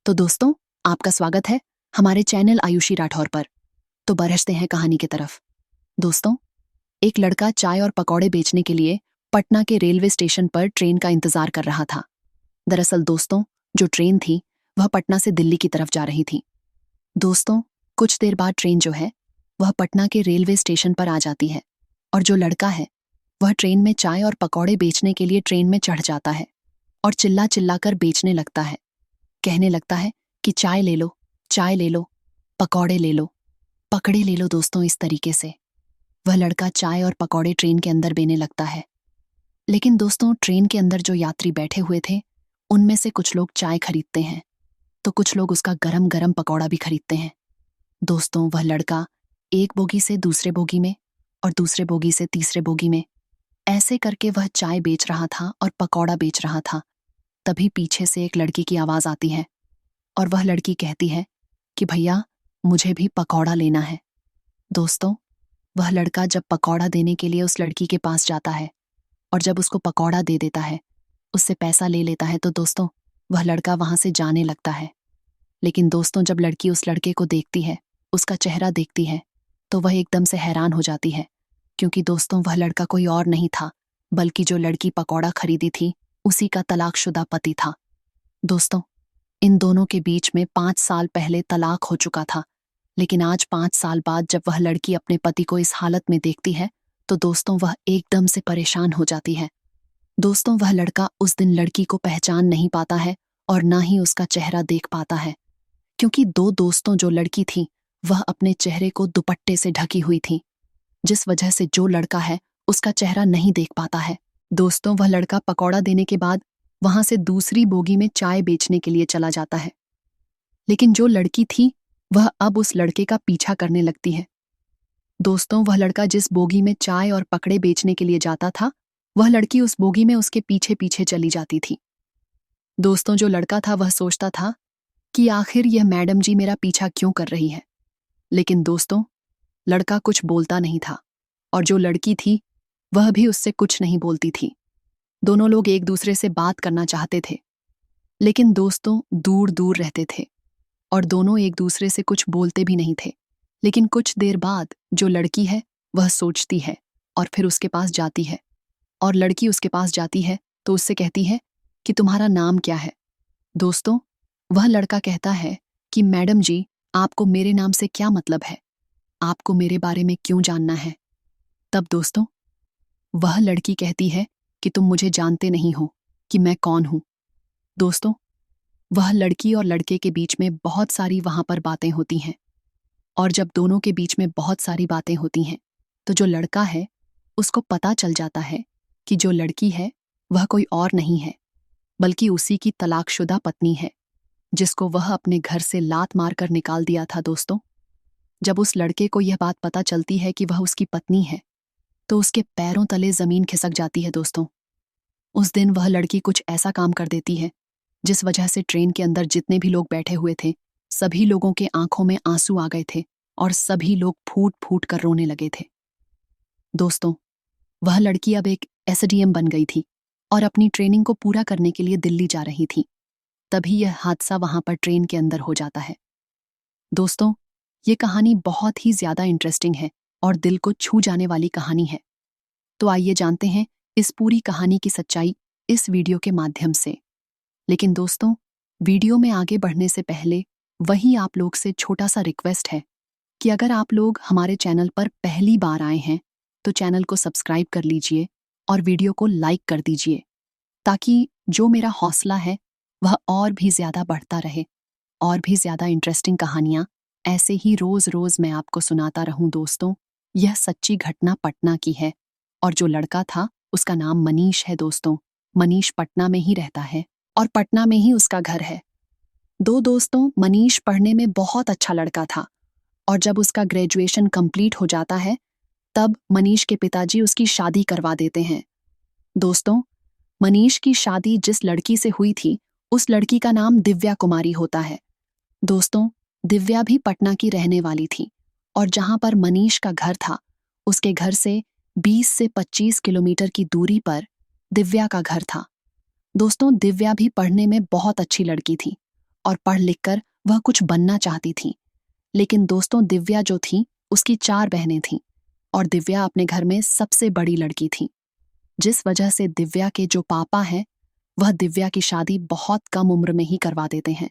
तो दोस्तों, आपका स्वागत है हमारे चैनल आयुषी राठौर पर। तो बढ़ते हैं कहानी की तरफ। दोस्तों, एक लड़का चाय और पकौड़े बेचने के लिए पटना के रेलवे स्टेशन पर ट्रेन का इंतजार कर रहा था। दरअसल दोस्तों, जो ट्रेन थी वह पटना से दिल्ली की तरफ जा रही थी। दोस्तों, कुछ देर बाद ट्रेन जो है वह पटना के रेलवे स्टेशन पर आ जाती है और जो लड़का है वह ट्रेन में चाय और पकौड़े बेचने के लिए ट्रेन में चढ़ जाता है और चिल्ला चिल्ला कर बेचने लगता है। कहने लगता है कि चाय ले लो, चाय ले लो, पकौड़े ले लो, पकड़े ले लो। दोस्तों, इस तरीके से वह लड़का चाय और पकौड़े ट्रेन के अंदर बेचने लगता है। लेकिन दोस्तों, ट्रेन के अंदर जो यात्री बैठे हुए थे उनमें से कुछ लोग चाय खरीदते हैं तो कुछ लोग उसका गरम गरम पकौड़ा भी खरीदते हैं। दोस्तों, वह लड़का एक बोगी से दूसरे बोगी में और दूसरे बोगी से तीसरे बोगी में ऐसे करके वह चाय बेच रहा था और पकौड़ा बेच रहा था। तभी पीछे से एक लड़की की आवाज आती है और वह लड़की कहती है कि भैया, मुझे भी पकौड़ा लेना है। दोस्तों, वह लड़का जब पकौड़ा देने के लिए उस लड़की के पास जाता है और जब उसको पकौड़ा दे देता है, उससे पैसा ले लेता है, तो दोस्तों वह लड़का वहां से जाने लगता है। लेकिन दोस्तों, जब लड़की उस लड़के को देखती है, उसका चेहरा देखती है, तो वह एकदम से हैरान हो जाती है, क्योंकि दोस्तों वह लड़का कोई और नहीं था बल्कि जो लड़की पकौड़ा खरीदी थी उसी का तलाकशुदा पति था। दोस्तों, इन दोनों के बीच में 5 साल पहले तलाक हो चुका था, लेकिन आज 5 साल बाद जब वह लड़की अपने पति को इस हालत में देखती है तो दोस्तों वह एकदम से परेशान हो जाती है। दोस्तों, वह लड़का उस दिन लड़की को पहचान नहीं पाता है और ना ही उसका चेहरा देख पाता है, क्योंकि दो दोस्तों जो लड़की थी वह अपने चेहरे को दुपट्टे से ढकी हुई थी, जिस वजह से जो लड़का है उसका चेहरा नहीं देख पाता है। दोस्तों, वह लड़का पकौड़ा देने के बाद वहां से दूसरी बोगी में चाय बेचने के लिए चला जाता है। लेकिन जो लड़की थी वह अब उस लड़के का पीछा करने लगती है। दोस्तों, वह लड़का जिस बोगी में चाय और पकड़े बेचने के लिए जाता था, वह लड़की उस बोगी में उसके पीछे पीछे चली जाती थी। दोस्तों, जो लड़का था वह सोचता था कि आखिर यह मैडम जी मेरा पीछा क्यों कर रही है। लेकिन दोस्तों, लड़का कुछ बोलता नहीं था और जो लड़की थी वह भी उससे कुछ नहीं बोलती थी। दोनों लोग एक दूसरे से बात करना चाहते थे, लेकिन दोस्तों दूर दूर रहते थे और दोनों एक दूसरे से कुछ बोलते भी नहीं थे। लेकिन कुछ देर बाद जो लड़की है वह सोचती है और फिर उसके पास जाती है, और लड़की उसके पास जाती है तो उससे कहती है कि तुम्हारा नाम क्या है। दोस्तों, वह लड़का कहता है कि मैडम जी, आपको मेरे नाम से क्या मतलब है, आपको मेरे बारे में क्यों जानना है। तब दोस्तों वह लड़की कहती है कि तुम मुझे जानते नहीं हो कि मैं कौन हूं। दोस्तों, वह लड़की और लड़के के बीच में बहुत सारी वहां पर बातें होती हैं, और जब दोनों के बीच में बहुत सारी बातें होती हैं तो जो लड़का है उसको पता चल जाता है कि जो लड़की है वह कोई और नहीं है बल्कि उसी की तलाकशुदा पत्नी है, जिसको वह अपने घर से लात मारकर निकाल दिया था। दोस्तों, जब उस लड़के को यह बात पता चलती है कि वह उसकी पत्नी है तो उसके पैरों तले जमीन खिसक जाती है। दोस्तों, उस दिन वह लड़की कुछ ऐसा काम कर देती है जिस वजह से ट्रेन के अंदर जितने भी लोग बैठे हुए थे सभी लोगों के आंखों में आंसू आ गए थे और सभी लोग फूट फूट कर रोने लगे थे। दोस्तों, वह लड़की अब एक एसडीएम बन गई थी और अपनी ट्रेनिंग को पूरा करने के लिए दिल्ली जा रही थी। तभी यह हादसा वहां पर ट्रेन के अंदर हो जाता है। दोस्तों, ये कहानी बहुत ही ज्यादा इंटरेस्टिंग है और दिल को छू जाने वाली कहानी है। तो आइए जानते हैं इस पूरी कहानी की सच्चाई इस वीडियो के माध्यम से। लेकिन दोस्तों, वीडियो में आगे बढ़ने से पहले वही आप लोग से छोटा सा रिक्वेस्ट है कि अगर आप लोग हमारे चैनल पर पहली बार आए हैं तो चैनल को सब्सक्राइब कर लीजिए और वीडियो को लाइक कर दीजिए, ताकि जो मेरा हौसला है वह और भी ज्यादा बढ़ता रहे और भी ज्यादा इंटरेस्टिंग कहानियां ऐसे ही रोज रोज मैं आपको सुनाता रहूं। दोस्तों, यह सच्ची घटना पटना की है और जो लड़का था उसका नाम मनीष है। दोस्तों, मनीष पटना में ही रहता है और पटना में ही उसका घर है। दोस्तों, मनीष पढ़ने में बहुत अच्छा लड़का था और जब उसका ग्रेजुएशन कंप्लीट हो जाता है तब मनीष के पिताजी उसकी शादी करवा देते हैं। दोस्तों, मनीष की शादी जिस लड़की से हुई थी उस लड़की का नाम दिव्या कुमारी होता है। दोस्तों, दिव्या भी पटना की रहने वाली थी और जहां पर मनीष का घर था उसके घर से 20 से 25 किलोमीटर की दूरी पर दिव्या का घर था। दोस्तों, दिव्या भी पढ़ने में बहुत अच्छी लड़की थी और पढ़ लिख कर वह कुछ बनना चाहती थी। लेकिन दोस्तों, दिव्या जो थी उसकी 4 बहनें थीं और दिव्या अपने घर में सबसे बड़ी लड़की थी, जिस वजह से दिव्या के जो पापा हैं वह दिव्या की शादी बहुत कम उम्र में ही करवा देते हैं।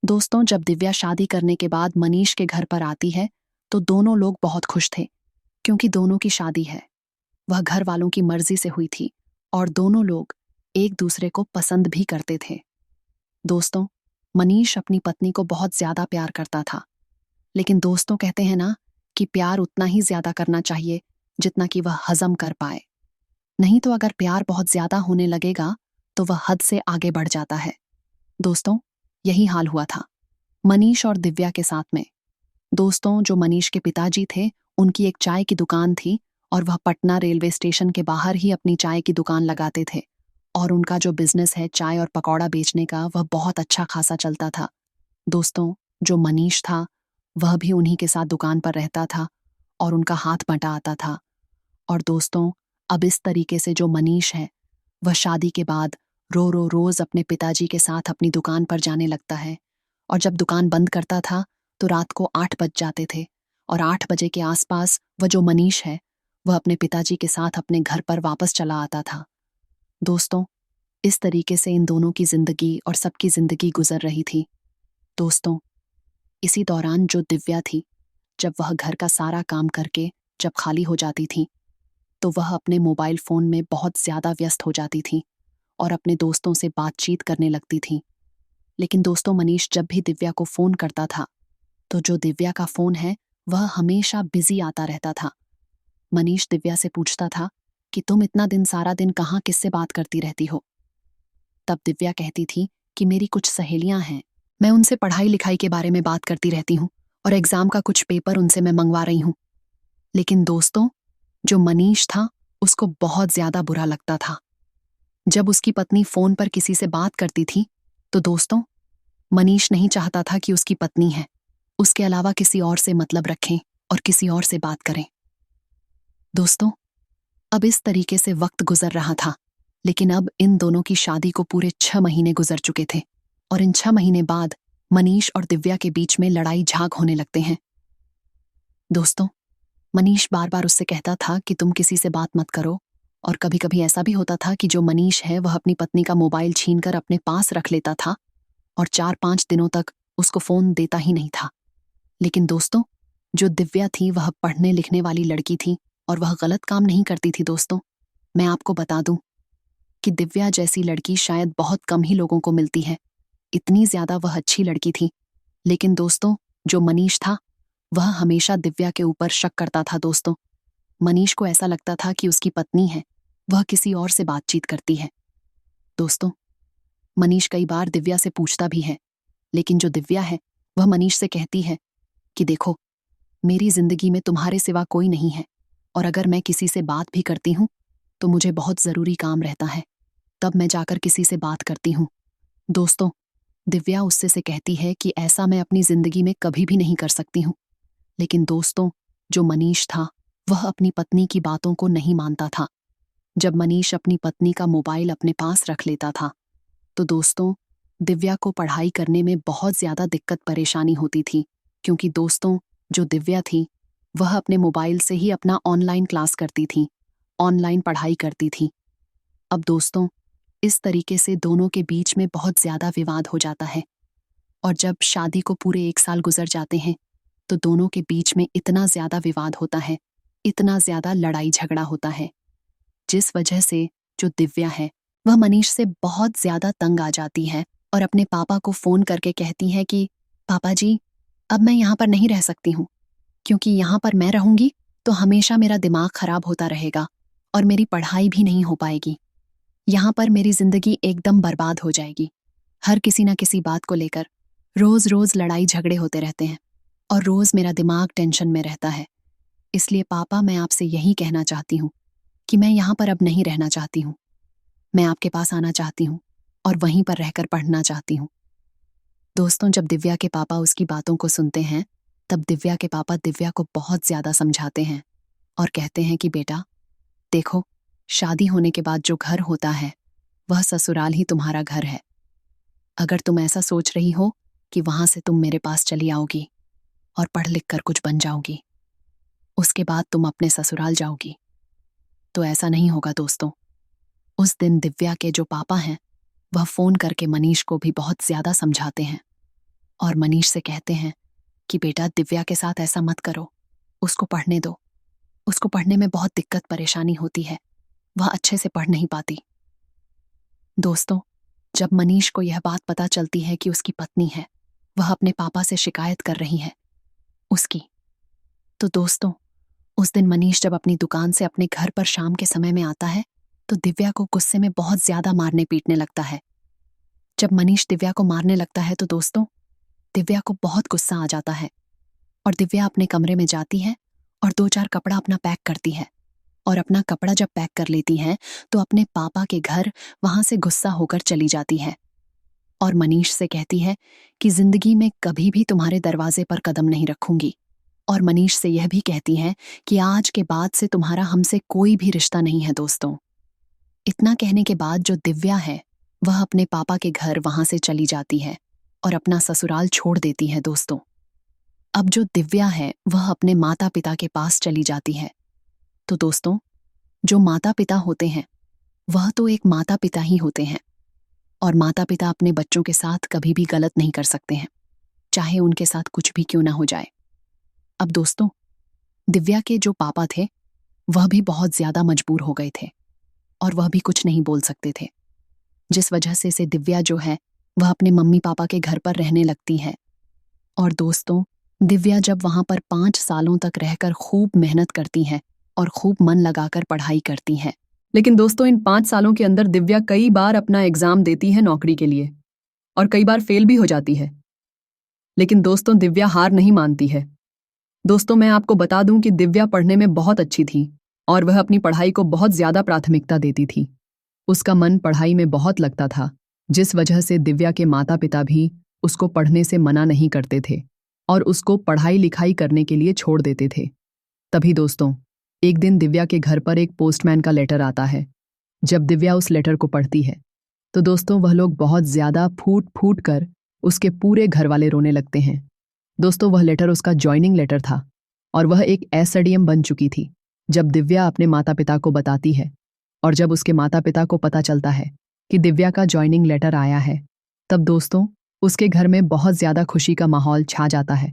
दोस्तों, जब दिव्या शादी करने के बाद मनीष के घर पर आती है तो दोनों लोग बहुत खुश थे, क्योंकि दोनों की शादी है वह घर वालों की मर्जी से हुई थी और दोनों लोग एक दूसरे को पसंद भी करते थे। दोस्तों, मनीष अपनी पत्नी को बहुत ज्यादा प्यार करता था, लेकिन दोस्तों कहते हैं ना कि प्यार उतना ही ज्यादा करना चाहिए जितना कि वह हजम कर पाए। नहीं तो अगर प्यार बहुत ज्यादा होने लगेगा तो वह हद से आगे बढ़ जाता है। दोस्तों, यही हाल हुआ था मनीष और दिव्या के साथ में। दोस्तों, जो मनीष के पिताजी थे उनकी एक चाय की दुकान थी और वह पटना रेलवे स्टेशन के बाहर ही अपनी चाय की दुकान लगाते थे और उनका जो बिजनेस है चाय और पकौड़ा बेचने का वह बहुत अच्छा खासा चलता था। दोस्तों, जो मनीष था वह भी उन्हीं के साथ दुकान पर रहता था और उनका हाथ बंटा आता था। और दोस्तों, अब इस तरीके से जो मनीष है वह शादी के बाद रोज अपने पिताजी के साथ अपनी दुकान पर जाने लगता है और जब दुकान बंद करता था तो रात को 8 बज जाते थे और 8 बजे के आसपास वह जो मनीष है वह अपने पिताजी के साथ अपने घर पर वापस चला आता था। दोस्तों, इस तरीके से इन दोनों की जिंदगी और सबकी जिंदगी गुजर रही थी। दोस्तों, इसी दौरान जो दिव्या थी, जब वह घर का सारा काम करके जब खाली हो जाती थी तो वह अपने मोबाइल फोन में बहुत ज्यादा व्यस्त हो जाती थी और अपने दोस्तों से बातचीत करने लगती थी। लेकिन दोस्तों, मनीष जब भी दिव्या को फोन करता था तो जो दिव्या का फोन है वह हमेशा बिजी आता रहता था। मनीष दिव्या से पूछता था कि तुम इतना दिन सारा दिन कहाँ किससे बात करती रहती हो। तब दिव्या कहती थी कि मेरी कुछ सहेलियां हैं, मैं उनसे पढ़ाई लिखाई के बारे में बात करती रहती हूँ और एग्जाम का कुछ पेपर उनसे मैं मंगवा रही हूँ। लेकिन दोस्तों, जो मनीष था उसको बहुत ज्यादा बुरा लगता था जब उसकी पत्नी फोन पर किसी से बात करती थी। तो दोस्तों, मनीष नहीं चाहता था कि उसकी पत्नी है उसके अलावा किसी और से मतलब रखें और किसी और से बात करें। दोस्तों, अब इस तरीके से वक्त गुजर रहा था, लेकिन अब इन दोनों की शादी को पूरे 6 महीने गुजर चुके थे और इन 6 महीने बाद मनीष और दिव्या के बीच में लड़ाई झाग होने लगते हैं। दोस्तों, मनीष बार बार उससे कहता था कि तुम किसी से बात मत करो और कभी कभी ऐसा भी होता था कि जो मनीष है वह अपनी पत्नी का मोबाइल छीनकर अपने पास रख लेता था और 4-5 दिनों तक उसको फोन देता ही नहीं था। लेकिन दोस्तों, जो दिव्या थी वह पढ़ने लिखने वाली लड़की थी और वह गलत काम नहीं करती थी। दोस्तों, मैं आपको बता दूं कि दिव्या जैसी लड़की शायद बहुत कम ही लोगों को मिलती है, इतनी ज्यादा वह अच्छी लड़की थी। लेकिन दोस्तों, जो मनीष था वह हमेशा दिव्या के ऊपर शक करता था। दोस्तों, मनीष को ऐसा लगता था कि उसकी पत्नी है वह किसी और से बातचीत करती है। दोस्तों, मनीष कई बार दिव्या से पूछता भी है, लेकिन जो दिव्या है वह मनीष से कहती है कि देखो, मेरी जिंदगी में तुम्हारे सिवा कोई नहीं है और अगर मैं किसी से बात भी करती हूँ तो मुझे बहुत जरूरी काम रहता है, तब मैं जाकर किसी से बात करती हूँ। दोस्तों, दिव्या उससे से कहती है कि ऐसा मैं अपनी जिंदगी में कभी भी नहीं कर सकती हूँ। लेकिन दोस्तों, जो मनीष था वह अपनी पत्नी की बातों को नहीं मानता था। जब मनीष अपनी पत्नी का मोबाइल अपने पास रख लेता था तो दोस्तों, दिव्या को पढ़ाई करने में बहुत ज्यादा दिक्कत परेशानी होती थी, क्योंकि दोस्तों, जो दिव्या थी वह अपने मोबाइल से ही अपना ऑनलाइन क्लास करती थी, ऑनलाइन पढ़ाई करती थी। अब दोस्तों, इस तरीके से दोनों के बीच में बहुत ज्यादा विवाद हो जाता है और जब शादी को पूरे 1 साल गुजर जाते हैं तो दोनों के बीच में इतना ज्यादा विवाद होता है, इतना ज्यादा लड़ाई झगड़ा होता है, जिस वजह से जो दिव्या है वह मनीष से बहुत ज्यादा तंग आ जाती है और अपने पापा को फोन करके कहती है कि पापा जी, अब मैं यहाँ पर नहीं रह सकती हूँ, क्योंकि यहाँ पर मैं रहूंगी तो हमेशा मेरा दिमाग खराब होता रहेगा और मेरी पढ़ाई भी नहीं हो पाएगी। यहाँ पर मेरी जिंदगी एकदम बर्बाद हो जाएगी। हर किसी ना किसी बात को लेकर रोज लड़ाई झगड़े होते रहते हैं और रोज मेरा दिमाग टेंशन में रहता है। इसलिए पापा, मैं आपसे यही कहना चाहती हूँ कि मैं यहाँ पर अब नहीं रहना चाहती हूँ। मैं आपके पास आना चाहती हूँ और वहीं पर रहकर पढ़ना चाहती हूँ। दोस्तों, जब दिव्या के पापा उसकी बातों को सुनते हैं तब दिव्या के पापा दिव्या को बहुत ज्यादा समझाते हैं और कहते हैं कि बेटा देखो, शादी होने के बाद जो घर होता है वह ससुराल ही तुम्हारा घर है। अगर तुम ऐसा सोच रही हो कि वहां से तुम मेरे पास चली आओगी और पढ़ लिख कर कुछ बन जाओगी, उसके बाद तुम अपने ससुराल जाओगी, तो ऐसा नहीं होगा दोस्तों। उस दिन दिव्या के जो पापा हैं वह फोन करके मनीष को भी बहुत ज्यादा समझाते हैं और मनीष से कहते हैं कि बेटा दिव्या के साथ ऐसा मत करो, उसको पढ़ने दो, उसको पढ़ने में बहुत दिक्कत परेशानी होती है, वह अच्छे से पढ़ नहीं पाती। दोस्तों, जब मनीष को यह बात पता चलती है कि उसकी पत्नी है वह अपने पापा से शिकायत कर रही है उसकी, तो दोस्तों उस दिन मनीष जब अपनी दुकान से अपने घर पर शाम के समय में आता है तो दिव्या को गुस्से में बहुत ज्यादा मारने पीटने लगता है। जब मनीष दिव्या को मारने लगता है तो दोस्तों दिव्या को बहुत गुस्सा आ जाता है और दिव्या अपने कमरे में जाती है और 2-4 कपड़ा अपना पैक करती है और अपना कपड़ा जब पैक कर लेती है तो अपने पापा के घर वहां से गुस्सा होकर चली जाती है और मनीष से कहती है कि जिंदगी में कभी भी तुम्हारे दरवाजे पर कदम नहीं रखूंगी, और मनीष से यह भी कहती है कि आज के बाद से तुम्हारा हमसे कोई भी रिश्ता नहीं है। दोस्तों, इतना कहने के बाद जो दिव्या है वह अपने पापा के घर वहां से चली जाती है और अपना ससुराल छोड़ देती है। दोस्तों, अब जो दिव्या है वह अपने माता पिता के पास चली जाती है। तो दोस्तों, जो माता पिता होते हैं वह तो एक माता पिता ही होते हैं और माता पिता अपने बच्चों के साथ कभी भी गलत नहीं कर सकते हैं, चाहे उनके साथ कुछ भी क्यों ना हो जाए। अब दोस्तों, दिव्या के जो पापा थे वह भी बहुत ज्यादा मजबूर हो गए थे और वह भी कुछ नहीं बोल सकते थे, जिस वजह से दिव्या जो है वह अपने मम्मी पापा के घर पर रहने लगती है। और दोस्तों, दिव्या जब वहां पर 5 सालों तक रहकर खूब मेहनत करती है और खूब मन लगाकर पढ़ाई करती है। लेकिन दोस्तों, इन 5 सालों के अंदर दिव्या कई बार अपना एग्जाम देती है नौकरी के लिए और कई बार फेल भी हो जाती है। लेकिन दोस्तों, दिव्या हार नहीं मानती है। दोस्तों, मैं आपको बता दूं कि दिव्या पढ़ने में बहुत अच्छी थी और वह अपनी पढ़ाई को बहुत ज्यादा प्राथमिकता देती थी। उसका मन पढ़ाई में बहुत लगता था, जिस वजह से दिव्या के माता पिता भी उसको पढ़ने से मना नहीं करते थे और उसको पढ़ाई लिखाई करने के लिए छोड़ देते थे। तभी दोस्तों, एक दिन दिव्या के घर पर एक पोस्टमैन का लेटर आता है। जब दिव्या उस लेटर को पढ़ती है तो दोस्तों वह लोग बहुत ज्यादा फूट फूट कर उसके पूरे घर वाले रोने लगते हैं। दोस्तों, वह लेटर उसका ज्वाइनिंग लेटर था और वह एक एसडीएम बन चुकी थी। जब दिव्या अपने माता पिता को बताती है और जब उसके माता पिता को पता चलता है कि दिव्या का ज्वाइनिंग लेटर आया है, तब दोस्तों उसके घर में बहुत ज्यादा खुशी का माहौल छा जाता है।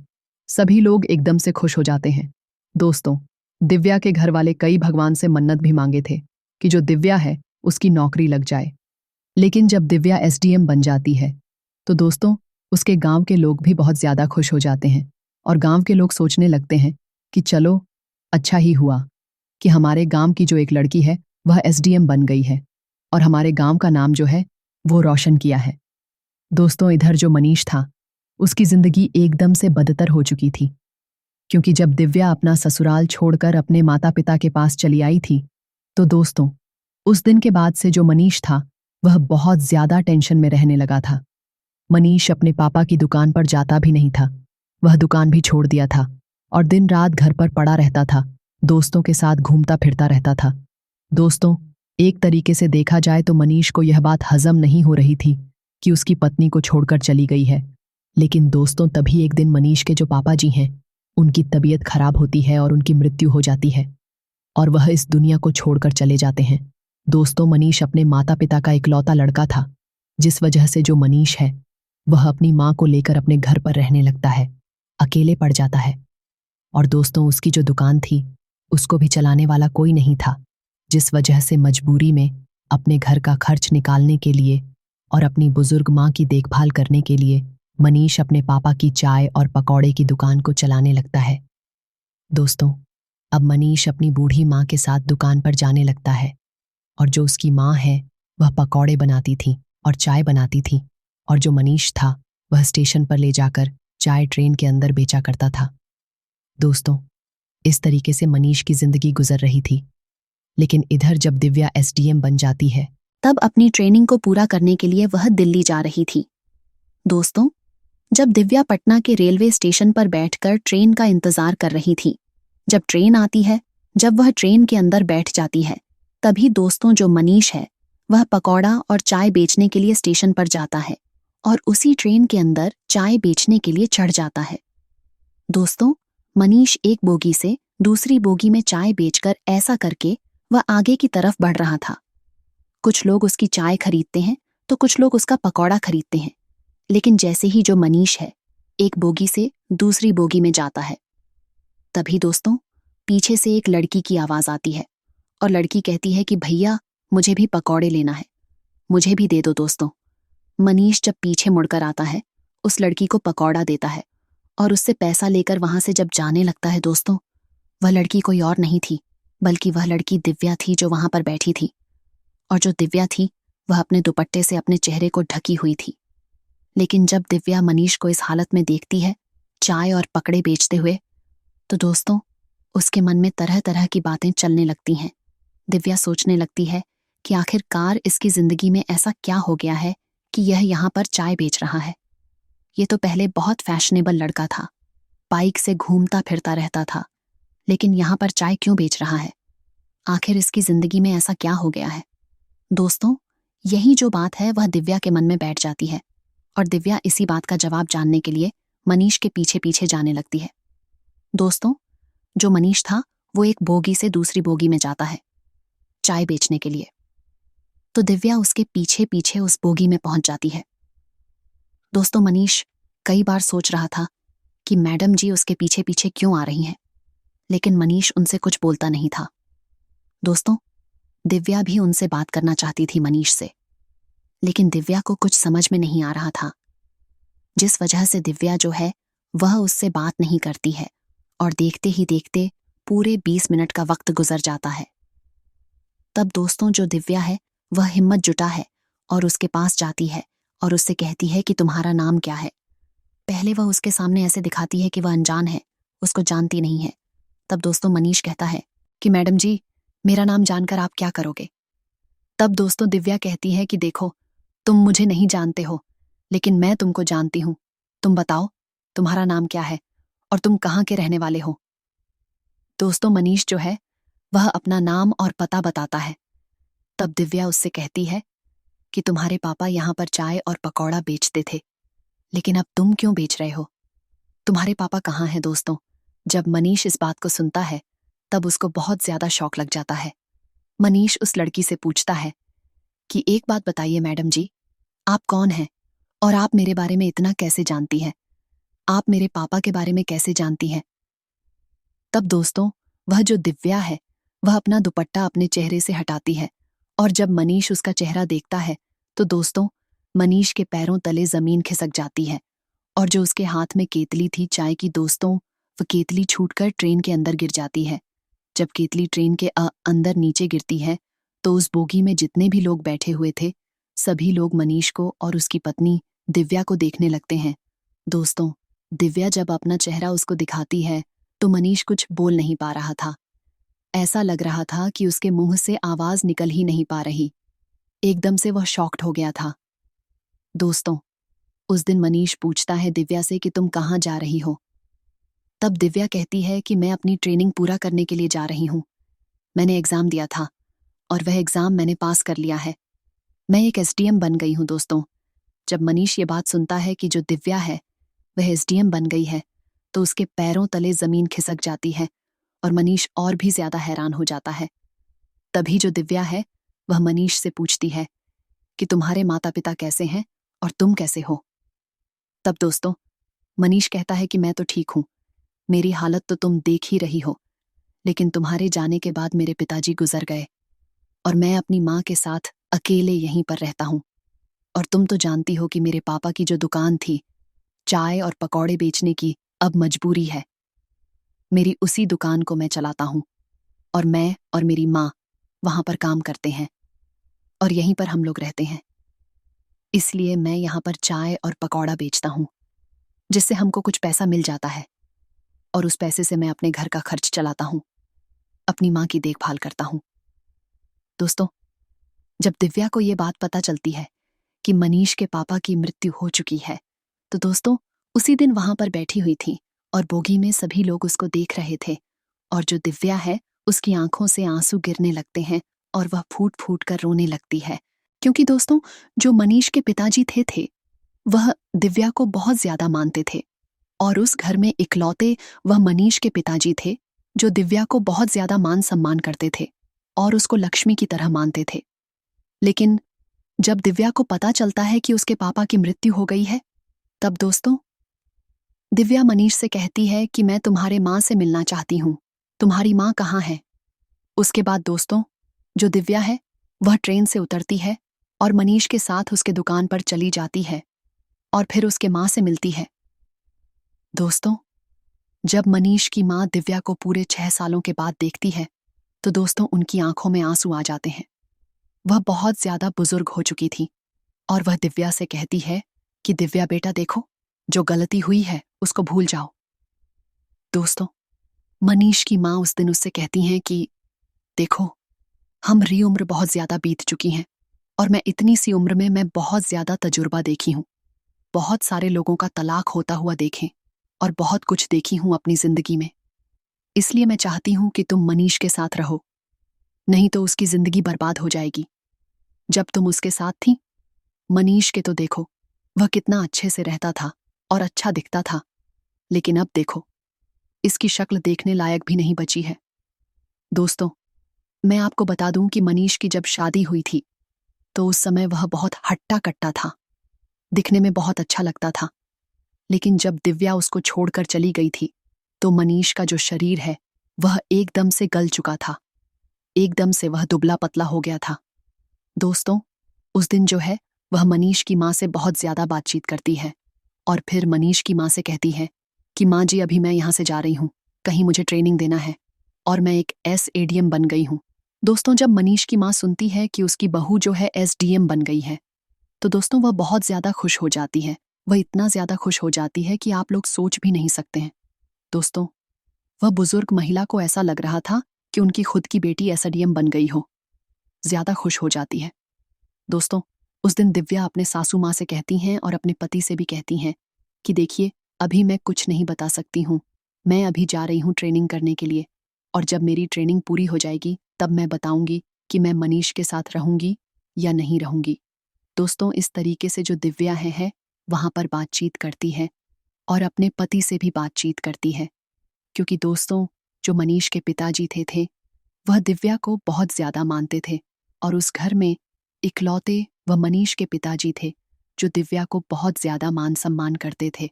सभी लोग एकदम से खुश हो जाते हैं। दोस्तों, दिव्या के घर वाले कई भगवान से मन्नत भी मांगे थे कि जो दिव्या है उसकी नौकरी लग जाए। लेकिन जब दिव्या एसडीएम बन जाती है तो दोस्तों उसके गांव के लोग भी बहुत ज्यादा खुश हो जाते हैं और गांव के लोग सोचने लगते हैं कि चलो अच्छा ही हुआ कि हमारे गांव की जो एक लड़की है वह एसडीएम बन गई है और हमारे गांव का नाम जो है वो रोशन किया है। दोस्तों, इधर जो मनीष था उसकी जिंदगी एकदम से बदतर हो चुकी थी, क्योंकि जब दिव्या अपना ससुराल छोड़कर अपने माता पिता के पास चली आई थी तो दोस्तों उस दिन के बाद से जो मनीष था वह बहुत ज्यादा टेंशन में रहने लगा था। मनीष अपने पापा की दुकान पर जाता भी नहीं था, वह दुकान भी छोड़ दिया था और दिन रात घर पर पड़ा रहता था, दोस्तों के साथ घूमता फिरता रहता था। दोस्तों, एक तरीके से देखा जाए तो मनीष को यह बात हजम नहीं हो रही थी कि उसकी पत्नी को छोड़कर चली गई है। लेकिन दोस्तों, तभी एक दिन मनीष के जो पापा जी हैं उनकी तबीयत खराब होती है और उनकी मृत्यु हो जाती है और वह इस दुनिया को छोड़कर चले जाते हैं। दोस्तों, मनीष अपने माता पिता का इकलौता लड़का था, जिस वजह से जो मनीष है वह अपनी माँ को लेकर अपने घर पर रहने लगता है, अकेले पड़ जाता है। और दोस्तों, उसकी जो दुकान थी उसको भी चलाने वाला कोई नहीं था, जिस वजह से मजबूरी में अपने घर का खर्च निकालने के लिए और अपनी बुजुर्ग माँ की देखभाल करने के लिए मनीष अपने पापा की चाय और पकौड़े की दुकान को चलाने लगता है। दोस्तों, अब मनीष अपनी बूढ़ी माँ के साथ दुकान पर जाने लगता है और जो उसकी माँ है वह पकौड़े बनाती थी और चाय बनाती थी और जो मनीष था वह स्टेशन पर ले जाकर चाय ट्रेन के अंदर बेचा करता था। दोस्तों, इस तरीके से मनीष की जिंदगी गुजर रही थी। लेकिन इधर जब दिव्या एसडीएम बन जाती है तब अपनी ट्रेनिंग को पूरा करने के लिए वह दिल्ली जा रही थी। दोस्तों, जब दिव्या पटना के रेलवे स्टेशन पर बैठकर ट्रेन का इंतजार कर रही थी, जब ट्रेन आती है, जब वह ट्रेन के अंदर बैठ जाती है, तभी दोस्तों जो मनीष है वह पकौड़ा और चाय बेचने के लिए स्टेशन पर जाता है और उसी ट्रेन के अंदर चाय बेचने के लिए चढ़ जाता है। दोस्तों, मनीष एक बोगी से दूसरी बोगी में चाय बेचकर ऐसा करके वह आगे की तरफ बढ़ रहा था। कुछ लोग उसकी चाय खरीदते हैं तो कुछ लोग उसका पकौड़ा खरीदते हैं, लेकिन जैसे ही जो मनीष है एक बोगी से दूसरी बोगी में जाता है, तभी दोस्तों पीछे से एक लड़की की आवाज आती है और लड़की कहती है कि भैया, मुझे भी पकौड़े लेना है, मुझे भी दे दो। दोस्तों, मनीष जब पीछे मुड़कर आता है, उस लड़की को पकौड़ा देता है और उससे पैसा लेकर वहां से जब जाने लगता है, दोस्तों वह लड़की कोई और नहीं थी बल्कि वह लड़की दिव्या थी जो वहां पर बैठी थी। और जो दिव्या थी वह अपने दुपट्टे से अपने चेहरे को ढकी हुई थी। लेकिन जब दिव्या मनीष को इस हालत में देखती है, चाय और पकड़े बेचते हुए, तो दोस्तों उसके मन में तरह तरह की बातें चलने लगती हैं। दिव्या सोचने लगती है कि आखिरकार इसकी जिंदगी में ऐसा क्या हो गया है कि यह यहाँ पर चाय बेच रहा है। ये तो पहले बहुत फैशनेबल लड़का था, बाइक से घूमता फिरता रहता था, लेकिन यहाँ पर चाय क्यों बेच रहा है? आखिर इसकी जिंदगी में ऐसा क्या हो गया है? दोस्तों, यही जो बात है वह दिव्या के मन में बैठ जाती है और दिव्या इसी बात का जवाब जानने के लिए मनीष के पीछे पीछे जाने लगती है। दोस्तों, जो मनीष था वो एक बोगी से दूसरी बोगी में जाता है चाय बेचने के लिए, तो दिव्या उसके पीछे पीछे उस बोगी में पहुंच जाती है। दोस्तों, मनीष कई बार सोच रहा था कि मैडम जी उसके पीछे पीछे क्यों आ रही हैं, लेकिन मनीष उनसे कुछ बोलता नहीं था। दोस्तों, दिव्या भी उनसे बात करना चाहती थी मनीष से, लेकिन दिव्या को कुछ समझ में नहीं आ रहा था, जिस वजह से दिव्या जो है वह उससे बात नहीं करती है और देखते ही देखते पूरे 20 मिनट का वक्त गुजर जाता है। तब दोस्तों जो दिव्या है वह हिम्मत जुटा है और उसके पास जाती है और उससे कहती है कि तुम्हारा नाम क्या है। पहले वह उसके सामने ऐसे दिखाती है कि वह अनजान है, उसको जानती नहीं है। तब दोस्तों मनीष कहता है कि मैडम जी, मेरा नाम जानकर आप क्या करोगे? तब दोस्तों दिव्या कहती है कि देखो, तुम मुझे नहीं जानते हो, लेकिन मैं तुमको जानती हूं। तुम बताओ, तुम्हारा नाम क्या है और तुम कहाँ के रहने वाले हो? दोस्तों, मनीष जो है वह अपना नाम और पता बताता है। तब दिव्या उससे कहती है कि तुम्हारे पापा यहाँ पर चाय और पकौड़ा बेचते थे, लेकिन अब तुम क्यों बेच रहे हो? तुम्हारे पापा कहाँ हैं? दोस्तों, जब मनीष इस बात को सुनता है तब उसको बहुत ज्यादा शौक लग जाता है। मनीष उस लड़की से पूछता है कि एक बात बताइए मैडम जी, आप कौन हैं और आप मेरे बारे में इतना कैसे जानती हैं? आप मेरे पापा के बारे में कैसे जानती हैं? तब दोस्तों वह जो दिव्या है वह अपना दुपट्टा अपने चेहरे से हटाती है और जब मनीष उसका चेहरा देखता है तो दोस्तों मनीष के पैरों तले जमीन खिसक जाती है और जो उसके हाथ में केतली थी चाय की, दोस्तों वह केतली छूटकर ट्रेन के अंदर गिर जाती है। जब केतली ट्रेन के अंदर नीचे गिरती है तो उस बोगी में जितने भी लोग बैठे हुए थे सभी लोग मनीष को और उसकी पत्नी दिव्या को देखने लगते हैं। दोस्तों, दिव्या जब अपना चेहरा उसको दिखाती है तो मनीष कुछ बोल नहीं पा रहा था। ऐसा लग रहा था कि उसके मुंह से आवाज निकल ही नहीं पा रही। एकदम से वह शॉक्ड हो गया था। दोस्तों, उस दिन मनीष पूछता है दिव्या से कि तुम कहाँ जा रही हो? तब दिव्या कहती है कि मैं अपनी ट्रेनिंग पूरा करने के लिए जा रही हूँ। मैंने एग्जाम दिया था और वह एग्जाम मैंने पास कर लिया है। मैं एक एसडीएम बन गई हूँ। दोस्तों, जब मनीष ये बात सुनता है कि जो दिव्या है वह एसडीएम बन गई है तो उसके पैरों तले जमीन खिसक जाती है और मनीष और भी ज्यादा हैरान हो जाता है। तभी जो दिव्या है वह मनीष से पूछती है कि तुम्हारे माता पिता कैसे हैं और तुम कैसे हो? तब दोस्तों मनीष कहता है कि मैं तो ठीक हूं, मेरी हालत तो तुम देख ही रही हो, लेकिन तुम्हारे जाने के बाद मेरे पिताजी गुजर गए और मैं अपनी माँ के साथ अकेले यहीं पर रहता हूं। और तुम तो जानती हो कि मेरे पापा की जो दुकान थी चाय और पकौड़े बेचने की, अब मजबूरी है। मेरी उसी दुकान को मैं चलाता हूं और मैं और मेरी माँ वहां पर काम करते हैं और यहीं पर हम लोग रहते हैं। इसलिए मैं यहाँ पर चाय और पकौड़ा बेचता हूँ, जिससे हमको कुछ पैसा मिल जाता है और उस पैसे से मैं अपने घर का खर्च चलाता हूँ, अपनी माँ की देखभाल करता हूँ। दोस्तों, जब दिव्या को ये बात पता चलती है कि मनीष के पापा की मृत्यु हो चुकी है तो दोस्तों उसी दिन वहां पर बैठी हुई थी और बोगी में सभी लोग उसको देख रहे थे और जो दिव्या है उसकी आंखों से आंसू गिरने लगते हैं और वह फूट फूट कर रोने लगती है, क्योंकि दोस्तों जो मनीष के पिताजी थे वह दिव्या को बहुत ज्यादा मानते थे और उस घर में इकलौते वह मनीष के पिताजी थे जो दिव्या को बहुत ज्यादा मान सम्मान करते थे और उसको लक्ष्मी की तरह मानते थे। लेकिन जब दिव्या को पता चलता है कि उसके पापा की मृत्यु हो गई है, तब दोस्तों दिव्या मनीष से कहती है कि मैं तुम्हारे माँ से मिलना चाहती हूँ, तुम्हारी माँ कहाँ है। उसके बाद दोस्तों जो दिव्या है वह ट्रेन से उतरती है और मनीष के साथ उसके दुकान पर चली जाती है और फिर उसके माँ से मिलती है। दोस्तों जब मनीष की माँ दिव्या को पूरे 6 सालों के बाद देखती है तो दोस्तों उनकी आंखों में आंसू आ जाते हैं। वह बहुत ज्यादा बुजुर्ग हो चुकी थी और वह दिव्या से कहती है कि दिव्या बेटा देखो, जो गलती हुई है उसको भूल जाओ। दोस्तों मनीष की माँ उस दिन उससे कहती हैं कि देखो, हमारी उम्र बहुत ज्यादा बीत चुकी है और मैं इतनी सी उम्र में मैं बहुत ज्यादा तजुर्बा देखी हूँ, बहुत सारे लोगों का तलाक होता हुआ देखे और बहुत कुछ देखी हूँ अपनी जिंदगी में। इसलिए मैं चाहती हूँ कि तुम मनीष के साथ रहो, नहीं तो उसकी जिंदगी बर्बाद हो जाएगी। जब तुम उसके साथ थी, मनीष के तो देखो, वह कितना अच्छे से रहता था और अच्छा दिखता था, लेकिन अब देखो, इसकी शक्ल देखने लायक भी नहीं बची है। दोस्तों मैं आपको बता दूं कि मनीष की जब शादी हुई थी तो उस समय वह बहुत हट्टा कट्टा था, दिखने में बहुत अच्छा लगता था। लेकिन जब दिव्या उसको छोड़कर चली गई थी तो मनीष का जो शरीर है वह एकदम से गल चुका था, एकदम से वह दुबला पतला हो गया था। दोस्तों उस दिन जो है वह मनीष की माँ से बहुत ज्यादा बातचीत करती है और फिर मनीष की माँ से कहती है कि माँ जी अभी मैं यहाँ से जा रही हूँ, कहीं मुझे ट्रेनिंग देना है और मैं एक SADM बन गई हूँ। दोस्तों जब मनीष की माँ सुनती है कि उसकी बहू जो है SDM बन गई है तो दोस्तों वह बहुत ज्यादा खुश हो जाती है। वह इतना ज्यादा खुश हो जाती है कि आप लोग सोच भी नहीं सकते हैं। दोस्तों वह बुजुर्ग महिला को ऐसा लग रहा था कि उनकी खुद की बेटी SDM बन गई हो, ज्यादा खुश हो जाती है। दोस्तों उस दिन दिव्या अपने सासू माँ से कहती हैं और अपने पति से भी कहती हैं कि देखिए अभी मैं कुछ नहीं बता सकती हूँ, मैं अभी जा रही हूँ ट्रेनिंग करने के लिए और जब मेरी ट्रेनिंग पूरी हो जाएगी तब मैं बताऊंगी कि मैं मनीष के साथ रहूंगी या नहीं रहूंगी। दोस्तों इस तरीके से जो दिव्या है वहां पर बातचीत करती है और अपने पति से भी बातचीत करती है, क्योंकि दोस्तों जो मनीष के पिताजी थे वह दिव्या को बहुत ज्यादा मानते थे और उस घर में इकलौते वह मनीष के पिताजी थे जो दिव्या को बहुत ज्यादा मान सम्मान करते थे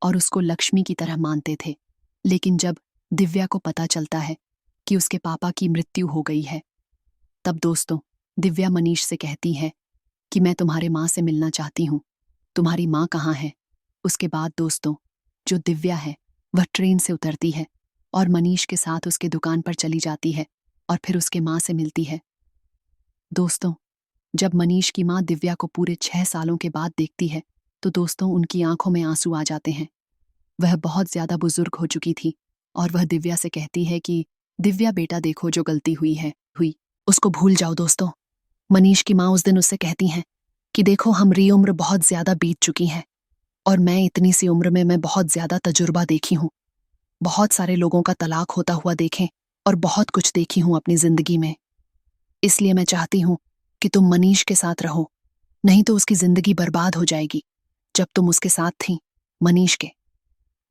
और उसको लक्ष्मी की तरह मानते थे। लेकिन जब दिव्या को पता चलता है कि उसके पापा की मृत्यु हो गई है, तब दोस्तों दिव्या मनीष से कहती है कि मैं तुम्हारे माँ से मिलना चाहती हूँ, तुम्हारी माँ कहाँ है। उसके बाद दोस्तों जो दिव्या है वह ट्रेन से उतरती है और मनीष के साथ उसके दुकान पर चली जाती है और फिर उसके माँ से मिलती है। दोस्तों जब मनीष की माँ दिव्या को पूरे 6 सालों के बाद देखती है तो दोस्तों उनकी आंखों में आंसू आ जाते हैं। वह बहुत ज्यादा बुजुर्ग हो चुकी थी और वह दिव्या से कहती है कि दिव्या बेटा देखो, जो गलती हुई उसको भूल जाओ। दोस्तों मनीष की माँ उस दिन उससे कहती हैं कि देखो हमारी उम्र बहुत ज्यादा बीत चुकी है और मैं इतनी सी उम्र में मैं बहुत ज्यादा तजुर्बा देखी हूँ, बहुत सारे लोगों का तलाक होता हुआ देखे और बहुत कुछ देखी हूँ अपनी जिंदगी में। इसलिए मैं चाहती हूँ कि तुम मनीष के साथ रहो, नहीं तो उसकी जिंदगी बर्बाद हो जाएगी। जब तुम उसके साथ थी मनीष के,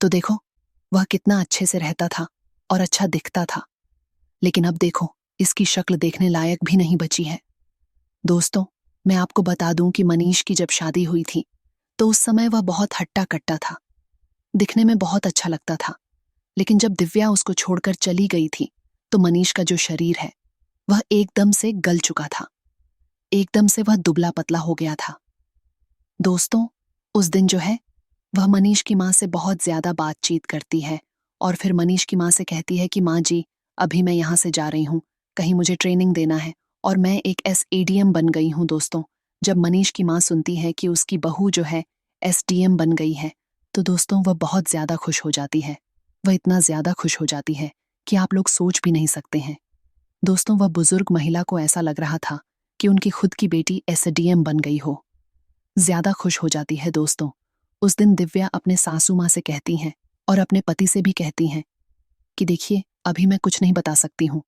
तो देखो वह कितना अच्छे से रहता था और अच्छा दिखता था, लेकिन अब देखो इसकी शक्ल देखने लायक भी नहीं बची है। दोस्तों मैं आपको बता दूं कि मनीष की जब शादी हुई थी तो उस समय वह बहुत हट्टा कट्टा था, दिखने में बहुत अच्छा लगता था। लेकिन जब दिव्या उसको छोड़कर चली गई थी तो मनीष का जो शरीर है वह एकदम से गल चुका था, एकदम से वह दुबला पतला हो गया था। दोस्तों उस दिन जो है वह मनीष की माँ से बहुत ज्यादा बातचीत करती है और फिर मनीष की माँ से कहती है कि माँ जी अभी मैं यहाँ से जा रही हूँ, कहीं मुझे ट्रेनिंग देना है और मैं एक SADM बन गई हूँ। दोस्तों जब मनीष की माँ सुनती है कि उसकी बहू जो है SDM बन गई है तो दोस्तों वह बहुत ज्यादा खुश हो जाती है। वह इतना ज्यादा खुश हो जाती है कि आप लोग सोच भी नहीं सकते हैं। दोस्तों वह बुजुर्ग महिला को ऐसा लग रहा था कि उनकी खुद की बेटी SDM बन गई हो, ज्यादा खुश हो जाती है। दोस्तों उस दिन दिव्या अपने सासू माँ से कहती हैं और अपने पति से भी कहती हैं कि देखिए अभी मैं कुछ नहीं बता सकती हूँ,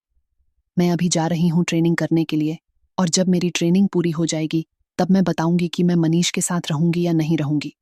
मैं अभी जा रही हूँ ट्रेनिंग करने के लिए और जब मेरी ट्रेनिंग पूरी हो जाएगी तब मैं बताऊंगी कि मैं मनीष के साथ रहूंगी या नहीं रहूंगी।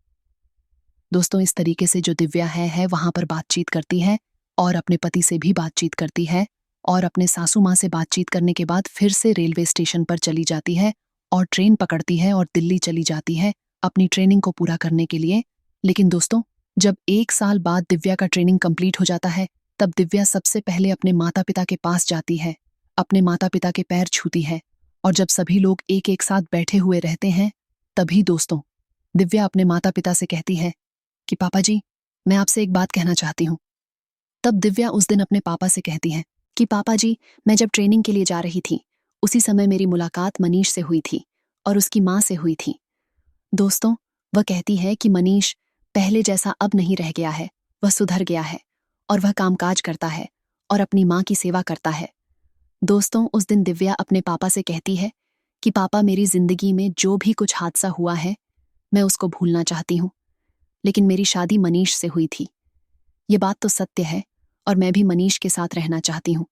दोस्तों, इस तरीके से जो दिव्या है वहां पर बातचीत करती है और अपने पति से भी बातचीत करती है और अपने सासू माँ से बातचीत करने के बाद फिर से रेलवे स्टेशन पर चली जाती है और ट्रेन पकड़ती है और दिल्ली चली जाती है अपनी ट्रेनिंग को पूरा करने के लिए। लेकिन दोस्तों, जब 1 साल बाद दिव्या का ट्रेनिंग कंप्लीट हो जाता है, तब दिव्या सबसे पहले अपने माता पिता के पास जाती है, अपने माता पिता के पैर छूती है और जब सभी लोग एक एक साथ बैठे हुए रहते हैं, तभी दोस्तों दिव्या अपने माता पिता से कहती है कि पापा जी, मैं आपसे एक बात कहना चाहती हूँ। तब दिव्या उस दिन अपने पापा से कहती है कि पापा जी, मैं जब ट्रेनिंग के लिए जा रही थी, उसी समय मेरी मुलाकात मनीष से हुई थी और उसकी माँ से हुई थी। दोस्तों, वह कहती है कि मनीष पहले जैसा अब नहीं रह गया है, वह सुधर गया है और वह कामकाज करता है और अपनी माँ की सेवा करता है। दोस्तों, उस दिन दिव्या अपने पापा से कहती है कि पापा, मेरी जिंदगी में जो भी कुछ हादसा हुआ है, मैं उसको भूलना चाहती हूँ, लेकिन मेरी शादी मनीष से हुई थी। ये बात तो सत्य है और मैं भी मनीष के साथ रहना चाहती हूँ,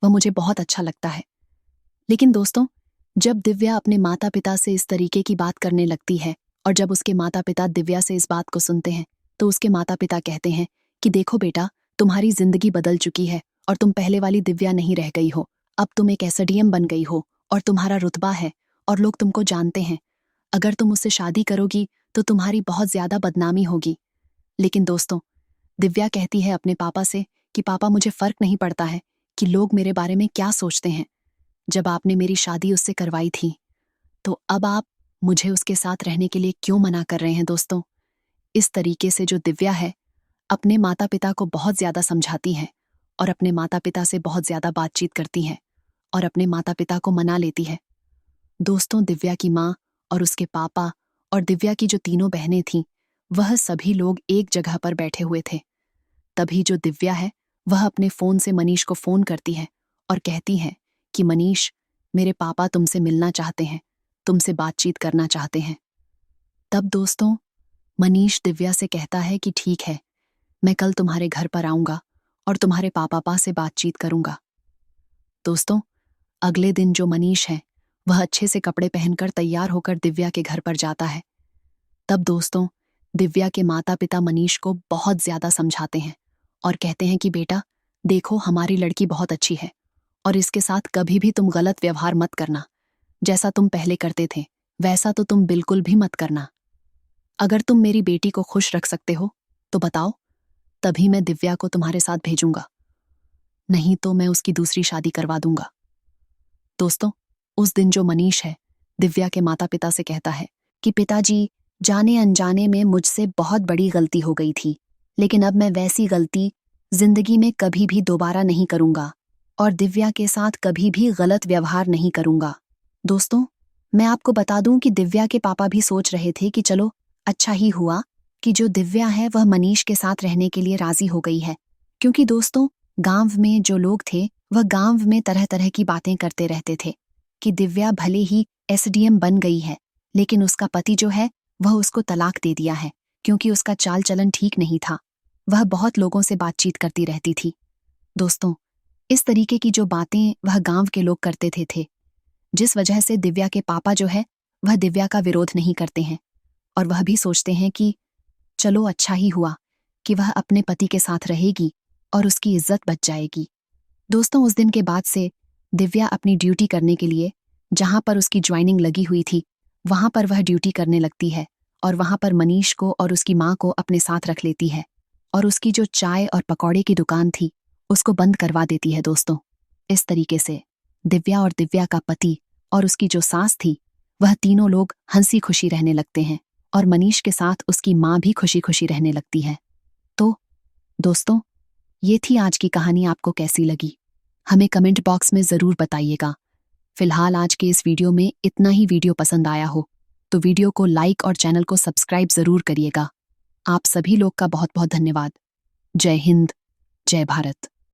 वह मुझे बहुत अच्छा लगता है। लेकिन दोस्तों, जब दिव्या अपने माता पिता से इस तरीके की बात करने लगती है और जब उसके माता पिता दिव्या से इस बात को सुनते हैं, तो उसके माता पिता कहते हैं कि देखो बेटा, तुम्हारी जिंदगी बदल चुकी है और तुम पहले वाली दिव्या नहीं रह गई हो। अब तुम एक एसडीएम बन गई हो और तुम्हारा रुतबा है और लोग तुमको जानते हैं। अगर तुम उससे शादी करोगी तो तुम्हारी बहुत ज्यादा बदनामी होगी। लेकिन दोस्तों, दिव्या कहती है अपने पापा से कि पापा, मुझे फर्क नहीं पड़ता है कि लोग मेरे बारे में क्या सोचते हैं। जब आपने मेरी शादी उससे करवाई थी, तो अब आप मुझे उसके साथ रहने के लिए क्यों मना कर रहे हैं। दोस्तों, इस तरीके से जो दिव्या है अपने माता पिता को बहुत ज्यादा समझाती है और अपने माता पिता से बहुत ज्यादा बातचीत करती है और अपने माता पिता को मना लेती है। दोस्तों, दिव्या की माँ और उसके पापा और दिव्या की जो तीनों बहनें थीं, वह सभी लोग एक जगह पर बैठे हुए थे। तभी जो दिव्या है वह अपने फोन से मनीष को फोन करती है और कहती है कि मनीष, मेरे पापा तुमसे मिलना चाहते हैं, तुमसे बातचीत करना चाहते हैं। तब दोस्तों, मनीष दिव्या से कहता है कि ठीक है, मैं कल तुम्हारे घर पर आऊंगा और तुम्हारे पापा से बातचीत करूंगा। दोस्तों, अगले दिन जो मनीष है वह अच्छे से कपड़े पहनकर तैयार होकर दिव्या के घर पर जाता है। तब दोस्तों, दिव्या के माता पिता मनीष को बहुत ज्यादा समझाते हैं और कहते हैं कि बेटा देखो, हमारी लड़की बहुत अच्छी है और इसके साथ कभी भी तुम गलत व्यवहार मत करना। जैसा तुम पहले करते थे वैसा तो तुम बिल्कुल भी मत करना। अगर तुम मेरी बेटी को खुश रख सकते हो तो बताओ, तभी मैं दिव्या को तुम्हारे साथ भेजूंगा, नहीं तो मैं उसकी दूसरी शादी करवा दूंगा। दोस्तों, उस दिन जो मनीष है दिव्या के माता पिता से कहता है कि पिताजी, जाने अनजाने में मुझसे बहुत बड़ी गलती हो गई थी, लेकिन अब मैं वैसी गलती जिंदगी में कभी भी दोबारा नहीं करूंगा और दिव्या के साथ कभी भी गलत व्यवहार नहीं करूंगा। दोस्तों, मैं आपको बता दूं कि दिव्या के पापा भी सोच रहे थे कि चलो अच्छा ही हुआ कि जो दिव्या है वह मनीष के साथ रहने के लिए राजी हो गई है, क्योंकि दोस्तों गांव में जो लोग थे वह गांव में तरह तरह की बातें करते रहते थे कि दिव्या भले ही एसडीएम बन गई है, लेकिन उसका पति जो है वह उसको तलाक दे दिया है क्योंकि उसका चाल चलन ठीक नहीं था। वह बहुत लोगों से बातचीत करती रहती थी। दोस्तों, इस तरीके की जो बातें वह गांव के लोग करते थे, जिस वजह से दिव्या के पापा जो है वह दिव्या का विरोध नहीं करते हैं और वह भी सोचते हैं कि चलो अच्छा ही हुआ कि वह अपने पति के साथ रहेगी और उसकी इज्जत बच जाएगी। दोस्तों, उस दिन के बाद से दिव्या अपनी ड्यूटी करने के लिए जहां पर उसकी ज्वाइनिंग लगी हुई थी वहां पर वह ड्यूटी करने लगती है और वहां पर मनीष को और उसकी माँ को अपने साथ रख लेती है और उसकी जो चाय और पकौड़े की दुकान थी उसको बंद करवा देती है। दोस्तों, इस तरीके से दिव्या और दिव्या का पति और उसकी जो सास थी वह तीनों लोग हंसी खुशी रहने लगते हैं और मनीष के साथ उसकी माँ भी खुशी खुशी रहने लगती है। तो दोस्तों, ये थी आज की कहानी। आपको कैसी लगी हमें कमेंट बॉक्स में जरूर बताइएगा। फिलहाल आज के इस वीडियो में इतना ही। वीडियो पसंद आया हो तो वीडियो को लाइक और चैनल को सब्सक्राइब जरूर करिएगा। आप सभी लोग का बहुत बहुत धन्यवाद। जय हिंद, जय भारत।